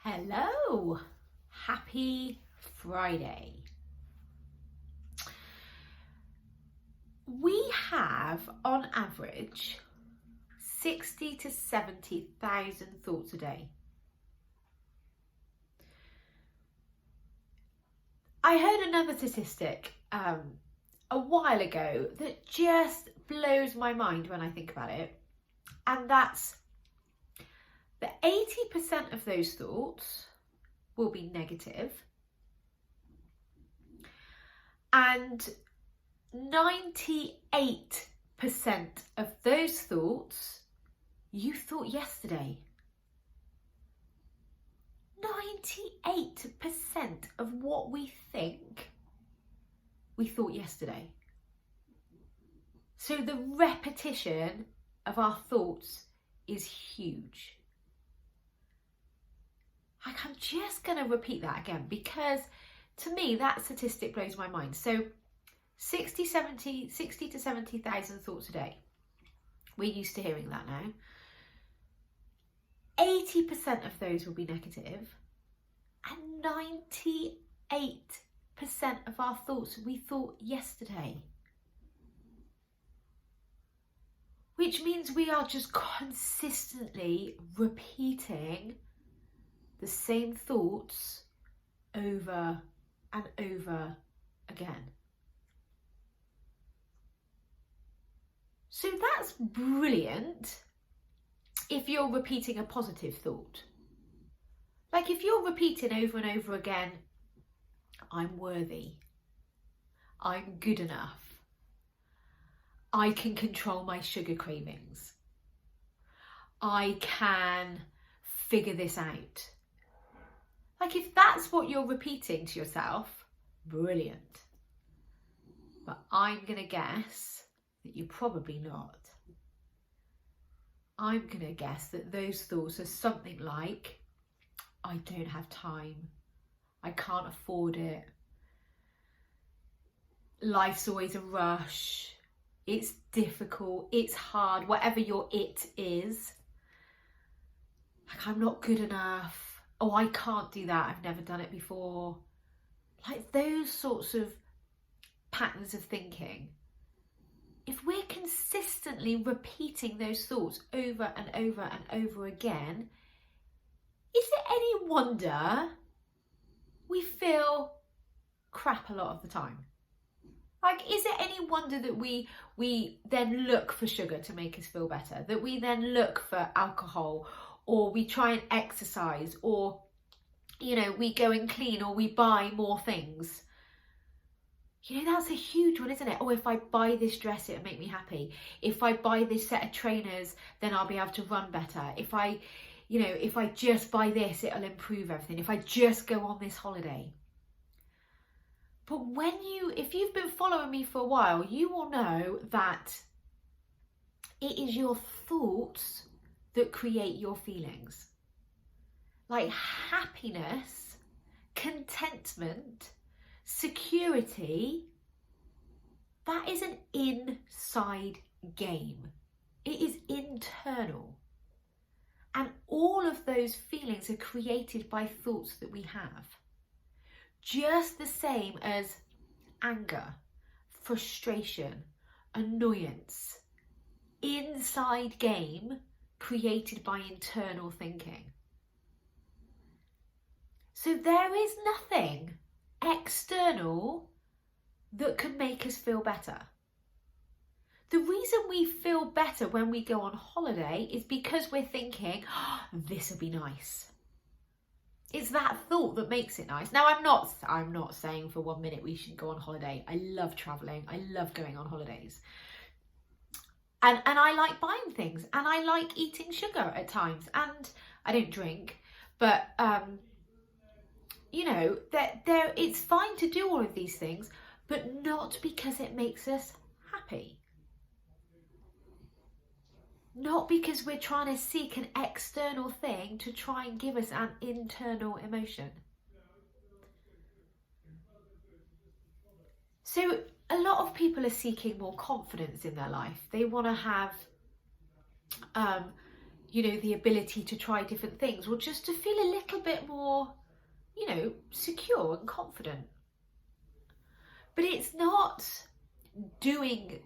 Hello, happy Friday. We have on average 60 to 70,000 thoughts a day. I heard another statistic a while ago that just blows my mind when I think about it, and that's that 80% of those thoughts will be negative and 98% of those thoughts you thought yesterday. 98% of what we think we thought yesterday. So the repetition of our thoughts is huge. I'm just going to repeat that again because to me that statistic blows my mind. So 60 to 70,000 thoughts a day. We're used to hearing that now. 80% of those will be negative, and 98% of our thoughts we thought yesterday. Which means we are just consistently repeating the same thoughts over and over again. So that's brilliant if you're repeating a positive thought. Like if you're repeating over and over again, I'm worthy, I'm good enough, I can control my sugar cravings, I can figure this out. Like if that's what you're repeating to yourself, brilliant. But I'm going to guess that you're probably not. I'm going to guess that those thoughts are something like, I don't have time, I can't afford it, life's always a rush, it's difficult, it's hard, whatever your it is. Like I'm not good enough, oh I can't do that, I've never done it before. Like those sorts of patterns of thinking. If we're consistently repeating those thoughts over and over and over again, is it any wonder we feel crap a lot of the time? Like, is it any wonder that we then look for sugar to make us feel better? That we then look for alcohol, or we try and exercise, or, you know, we go and clean, or we buy more things? You know, that's a huge one, isn't it? Oh, if I buy this dress, it'll make me happy. If I buy this set of trainers, then I'll be able to run better. If I just buy this, it'll improve everything. If I just go on this holiday. But if you've been following me for a while, you will know that it is your thoughts that create your feelings. Like happiness, contentment, security, that is an inside game. It is internal. And all of those feelings are created by thoughts that we have. Just the same as anger, frustration, annoyance. Inside game created by internal thinking. So there is nothing external that can make us feel better. The reason we feel better when we go on holiday is because we're thinking, oh, this will be nice. It's that thought that makes it nice. Now, I'm not saying for 1 minute we shouldn't go on holiday. I love traveling. I love going on holidays. And I like buying things, and I like eating sugar at times, and I don't drink, but you know, it's fine to do all of these things, but not because it makes us happy. Not because we're trying to seek an external thing to try and give us an internal emotion. So a lot of people are seeking more confidence in their life. They want to have, you know, the ability to try different things, or just to feel a little bit more, you know, secure and confident. But it's not doing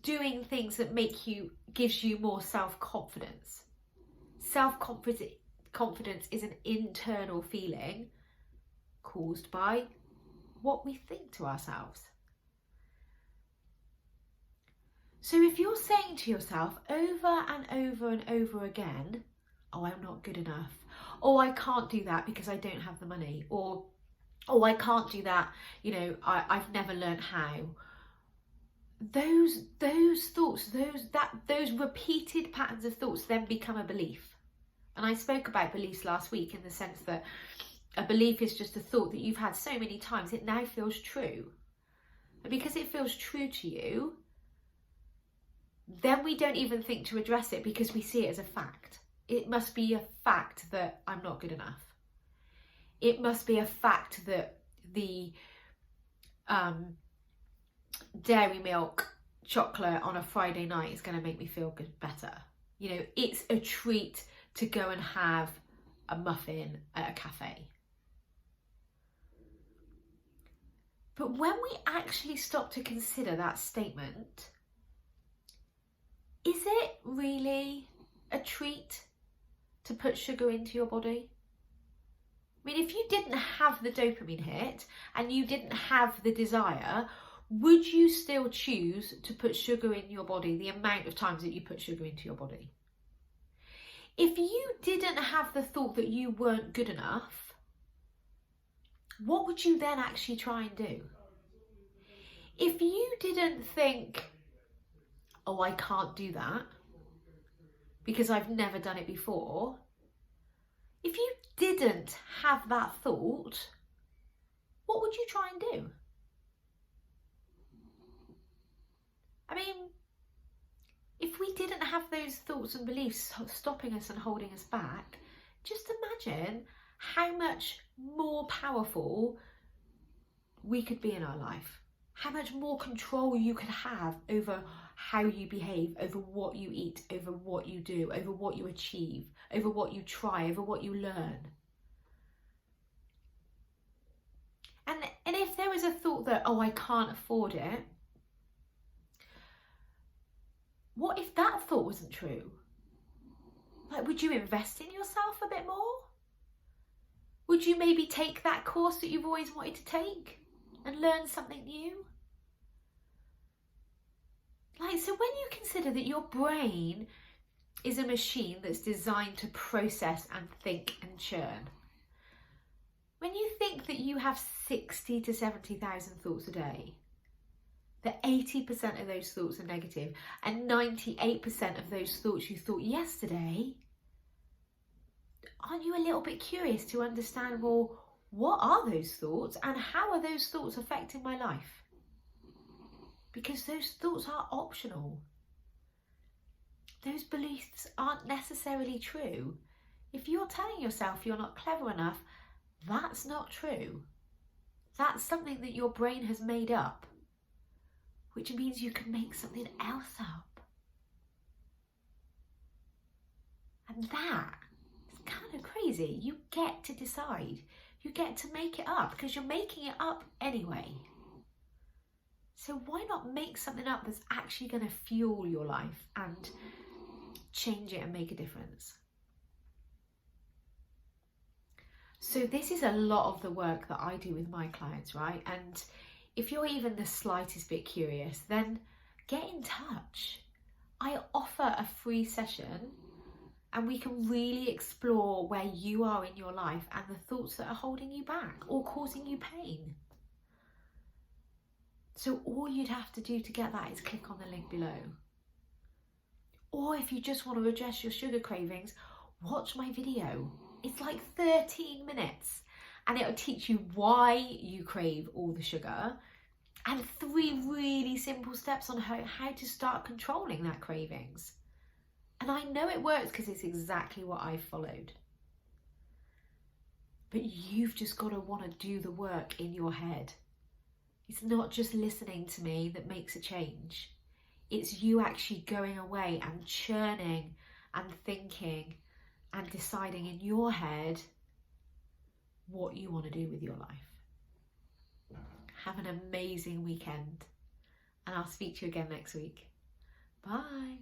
things that gives you more self-confidence. Self-confidence is an internal feeling caused by what we think to ourselves. So if you're saying to yourself over and over and over again, oh, I'm not good enough, oh, I can't do that because I don't have the money, or oh, I can't do that, you know, I've never learned how. Those thoughts, those repeated patterns of thoughts then become a belief. And I spoke about beliefs last week, in the sense that a belief is just a thought that you've had so many times, it now feels true. And because it feels true to you, then we don't even think to address it, because we see it as a fact. It must be a fact that I'm not good enough. It must be a fact that the dairy milk chocolate on a Friday night is going to make me feel better. You know, it's a treat to go and have a muffin at a cafe. But when we actually stop to consider that statement, is it really a treat to put sugar into your body? I mean, if you didn't have the dopamine hit and you didn't have the desire, would you still choose to put sugar in your body the amount of times that you put sugar into your body? If you didn't have the thought that you weren't good enough, what would you then actually try and do? If you didn't think, oh, I can't do that because I've never done it before, if you didn't have that thought, what would you try and do? I mean, if we didn't have those thoughts and beliefs stopping us and holding us back, just imagine how much more powerful we could be in our life. How much more control you could have over how you behave, over what you eat, over what you do, over what you achieve, over what you try, over what you learn. And if there was a thought that, oh, I can't afford it, what if that thought wasn't true? Like, would you invest in yourself a bit more? Would you maybe take that course that you've always wanted to take and learn something new? Like, so when you consider that your brain is a machine that's designed to process and think and churn, when you think that you have 60 to 70,000 thoughts a day, that 80% of those thoughts are negative, and 98% of those thoughts you thought yesterday, aren't you a little bit curious to understand, well, what are those thoughts and how are those thoughts affecting my life? Because those thoughts are optional. Those beliefs aren't necessarily true. If you're telling yourself you're not clever enough, that's not true. That's something that your brain has made up, which means you can make something else up. And that is kind of crazy. You get to decide. You get to make it up, because you're making it up anyway. So why not make something up that's actually going to fuel your life and change it and make a difference? So this is a lot of the work that I do with my clients, right? And if you're even the slightest bit curious, then get in touch. I offer a free session and we can really explore where you are in your life and the thoughts that are holding you back or causing you pain. So all you'd have to do to get that is click on the link below. Or if you just want to address your sugar cravings, watch my video. It's like 13 minutes and it'll teach you why you crave all the sugar and 3 really simple steps on how to start controlling that cravings. And I know it works because it's exactly what I've followed. But you've just got to want to do the work in your head. It's not just listening to me that makes a change. It's you actually going away and churning and thinking and deciding in your head what you want to do with your life. Have an amazing weekend, and I'll speak to you again next week. Bye.